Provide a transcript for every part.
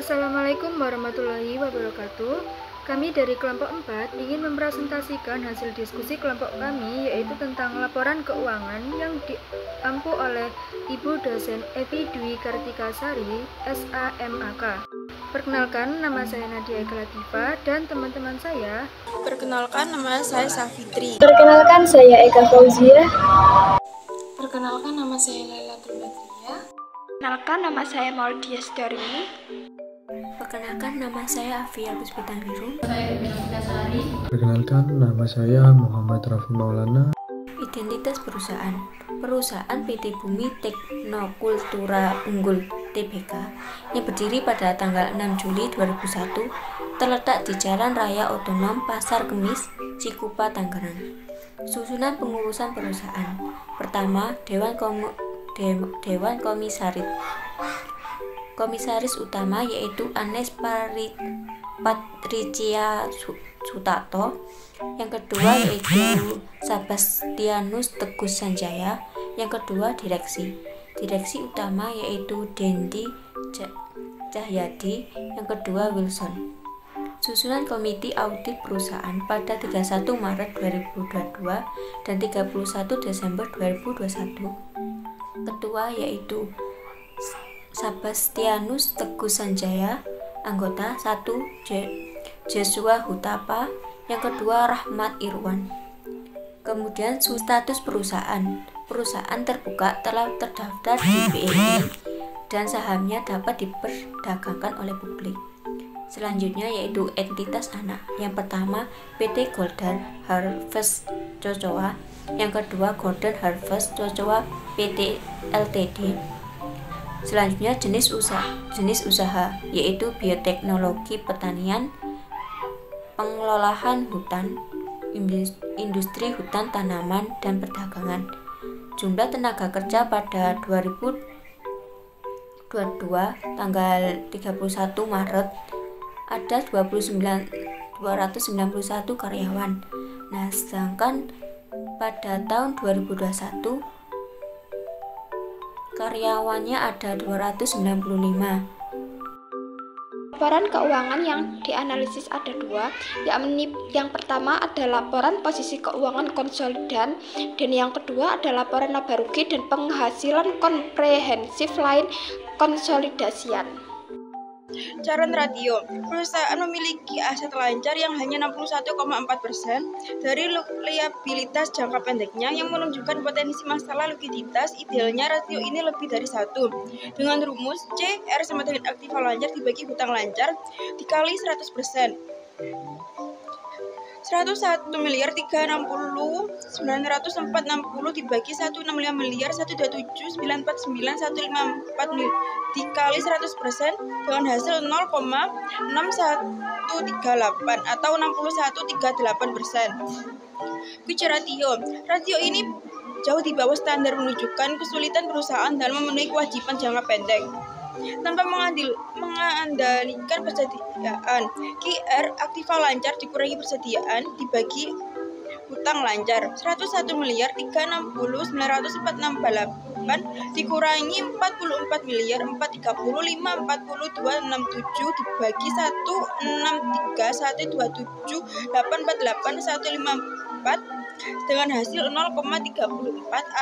Assalamualaikum warahmatullahi wabarakatuh. Kami dari kelompok 4 ingin mempresentasikan hasil diskusi kelompok kami, yaitu tentang laporan keuangan yang diampu oleh Ibu dosen Evi Dwi Kartikasari, SAMAK. Perkenalkan, nama saya Nadia Eka Latifa dan teman-teman saya. Perkenalkan, nama saya Safitri. Perkenalkan, saya Eka Fauzia. Perkenalkan, nama saya Laila Tulbadria. Perkenalkan, nama saya Maudia Stormi. Perkenalkan, nama saya Afia Puspitangbiru. Perkenalkan, nama saya Muhammad Raffi Maulana. Identitas perusahaan. Perusahaan PT Bumi Teknokultura Unggul Tbk yang berdiri pada tanggal 6 Juli 2001 terletak di Jalan Raya Otonom Pasar Kemis, Cikupa, Tangerang. Susunan pengurusan perusahaan. Pertama, Dewan Komisaris. Komisaris utama yaitu Anes Patricia Sutarto. Yang kedua yaitu Sebastianus Teguh Sanjaya. Yang kedua direksi. Direksi utama yaitu Dendi Cahyadi. Yang kedua Wilson. Susunan komite audit perusahaan pada 31 Maret 2022 dan 31 Desember 2021. Ketua yaitu Sebastianus Teguh Sanjaya. Anggota 1 Joshua Hutapa. Yang kedua Rahmat Irwan. Kemudian status perusahaan. Perusahaan terbuka telah terdaftar di BEI dan sahamnya dapat diperdagangkan oleh publik. Selanjutnya yaitu entitas anak. Yang pertama PT Golden Harvest Cocoa. Yang kedua Golden Harvest Cocoa PT Ltd. Selanjutnya jenis usaha yaitu bioteknologi pertanian, pengelolaan hutan, industri hutan tanaman dan perdagangan. Jumlah tenaga kerja pada 2022 tanggal 31 Maret ada 291 karyawan. Nah, sedangkan pada tahun 2021 karyawannya ada 295. Laporan keuangan yang dianalisis ada dua, yakni yang pertama ada laporan posisi keuangan konsolidan dan yang kedua ada laporan laba rugi dan penghasilan komprehensif lain konsolidasian. Caron ratio. Perusahaan memiliki aset lancar yang hanya 61,4% dari liabilitas jangka pendeknya yang menunjukkan potensi masalah likuiditas. Idealnya rasio ini lebih dari 1. Dengan rumus CR sama dengan aktiva lancar dibagi hutang lancar dikali 100%. 101 miliar 360 904,60 dibagi 165 miliar 127 949 154 dikali 100% dengan hasil 0,6138 atau 61,38%. Quick ratio. Rasio ini jauh di bawah standar, menunjukkan kesulitan perusahaan dalam memenuhi kewajiban jangka pendek tanpa mengandalkan persediaan. QR aktiva lancar dikurangi persediaan dibagi hutang lancar 101 miliar 360 948 dikurangi 44 miliar 430 542 67 dibagi 163 127 848 154 dengan hasil 0,34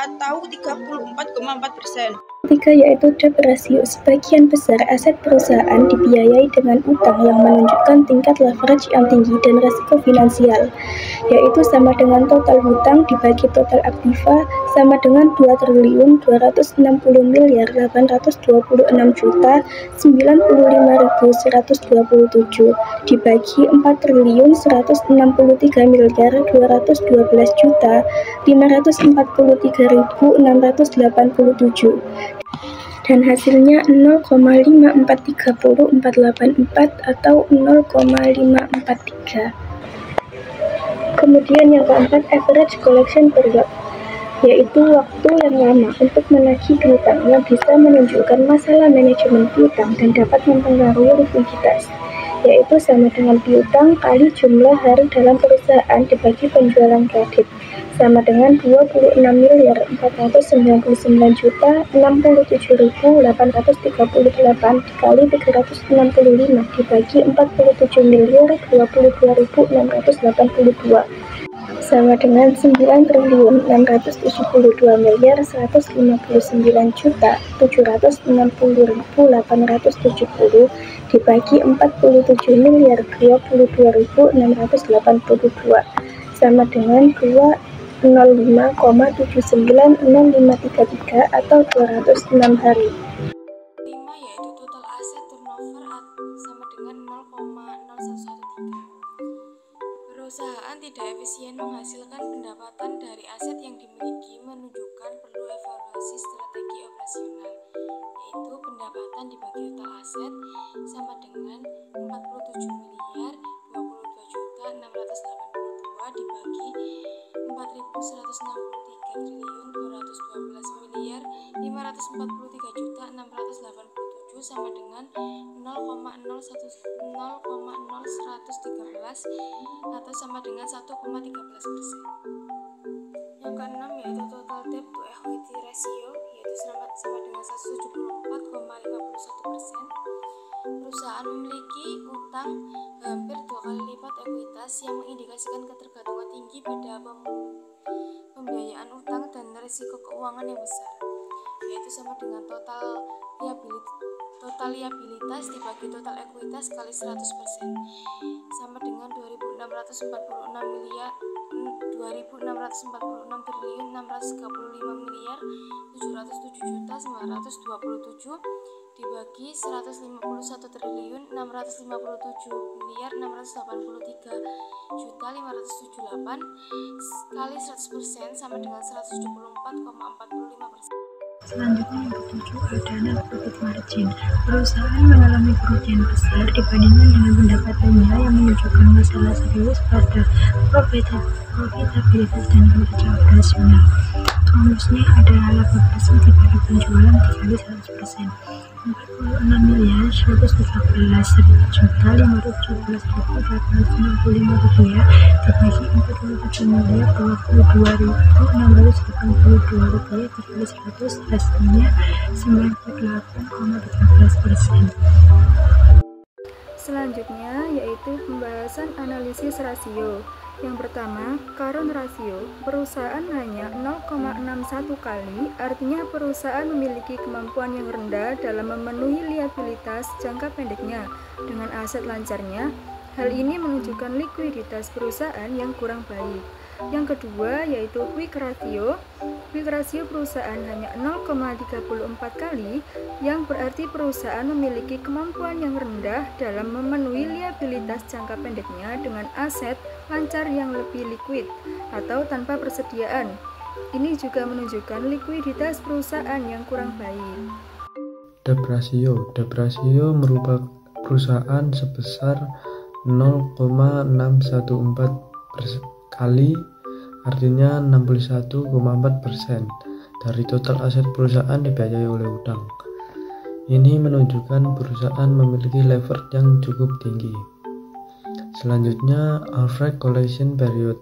atau 34,4%. Ketiga yaitu debt ratio. Sebagian besar aset perusahaan dibiayai dengan utang yang menunjukkan tingkat leverage yang tinggi dan risiko finansial, yaitu sama dengan total hutang dibagi total aktiva sama dengan 2.260 miliar 826 juta 95.127 dibagi 4.163 miliar 212 juta 543.687 dan hasilnya 0,5430484 atau 0,543. Kemudian yang keempat average collection period, yaitu waktu yang lama untuk menagih piutang yang bisa menunjukkan masalah manajemen piutang dan dapat mempengaruhi likuiditas, yaitu sama dengan piutang kali jumlah hari dalam perusahaan dibagi penjualan kredit sama dengan 26.499.067.838 dikali 365 dibagi 47.022.682 sama dengan 9.472.159.760.870 dibagi 47.022.682 sama dengan 205,790533 atau 206 hari. 5 yaitu total aset turnover sama dengan 0,0113. Perusahaan tidak efisien menghasilkan pendapatan dari aset yang dimiliki menunjukkan perlu evaluasi strategi operasional, yaitu pendapatan dibagi total aset sama dengan 47.022.682 dibagi 4.192.543.543.687 sama dengan 0,0113 atau sama dengan 1,13%. Yang keenam yaitu total debt to equity ratio, yaitu sama dengan 174,51%. Perusahaan memiliki utang hampir 2 kali lipat ekuitas yang mengindikasikan ketergantungan tinggi pada pembiayaan utang dan risiko keuangan yang besar, yaitu sama dengan total liabilitas dibagi total ekuitas kali 100% sama dengan 2.646.635.707.927 dibagi 151.753.683.578 kali 100% sama dengan 174,45%. Selanjutnya yang ketujuh ada net profit margin. Perusahaan mengalami kerugian besar dibandingkan dengan pendapatannya yang menunjukkan masalah serius pada profitabilitas dan kinerja operasional. Rumusnya adalah laba bersih dibagi penjualan dikali 100%. 46.113.517.895 rupiah dibagi 47.022.682 rupiah dikali 100 hasilnya 98,13%. Selanjutnya yaitu pembahasan analisis rasio. Yang pertama, current ratio. Perusahaan hanya 0,61 kali, artinya perusahaan memiliki kemampuan yang rendah dalam memenuhi liabilitas jangka pendeknya dengan aset lancarnya. Hal ini menunjukkan likuiditas perusahaan yang kurang baik. Yang kedua yaitu quick ratio. Quick ratio perusahaan hanya 0,34 kali, yang berarti perusahaan memiliki kemampuan yang rendah dalam memenuhi liabilitas jangka pendeknya dengan aset lancar yang lebih liquid atau tanpa persediaan. Ini juga menunjukkan likuiditas perusahaan yang kurang baik. Debt ratio. Debt ratio merupakan perusahaan sebesar 0,614 kali, artinya 61,4% dari total aset perusahaan dibiayai oleh utang. Ini menunjukkan perusahaan memiliki leverage yang cukup tinggi. Selanjutnya, average collection period.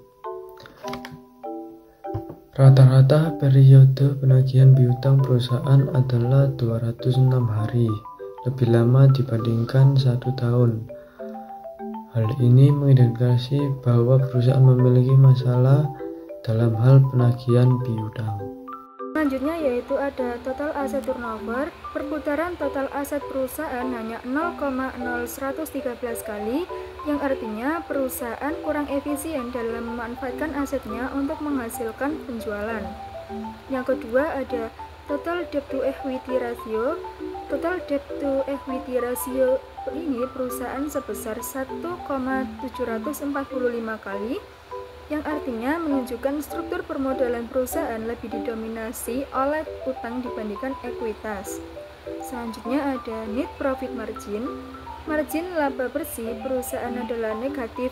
Rata-rata periode penagihan piutang perusahaan adalah 206 hari, lebih lama dibandingkan 1 tahun. Hal ini mengindikasi bahwa perusahaan memiliki masalah dalam hal penagihan piutang. Selanjutnya yaitu ada total asset turnover. Perputaran total aset perusahaan hanya 0,0113 kali, yang artinya perusahaan kurang efisien dalam memanfaatkan asetnya untuk menghasilkan penjualan. Yang kedua ada total debt to equity ratio. Total debt to equity ratio ini perusahaan sebesar 1,745 kali, yang artinya menunjukkan struktur permodalan perusahaan lebih didominasi oleh utang dibandingkan ekuitas. Selanjutnya ada net profit margin. Margin laba bersih perusahaan adalah negatif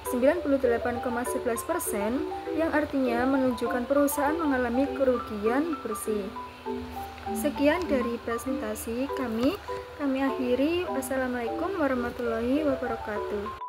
98,11%, yang artinya menunjukkan perusahaan mengalami kerugian bersih. Sekian dari presentasi kami akhiri. Wassalamualaikum warahmatullahi wabarakatuh.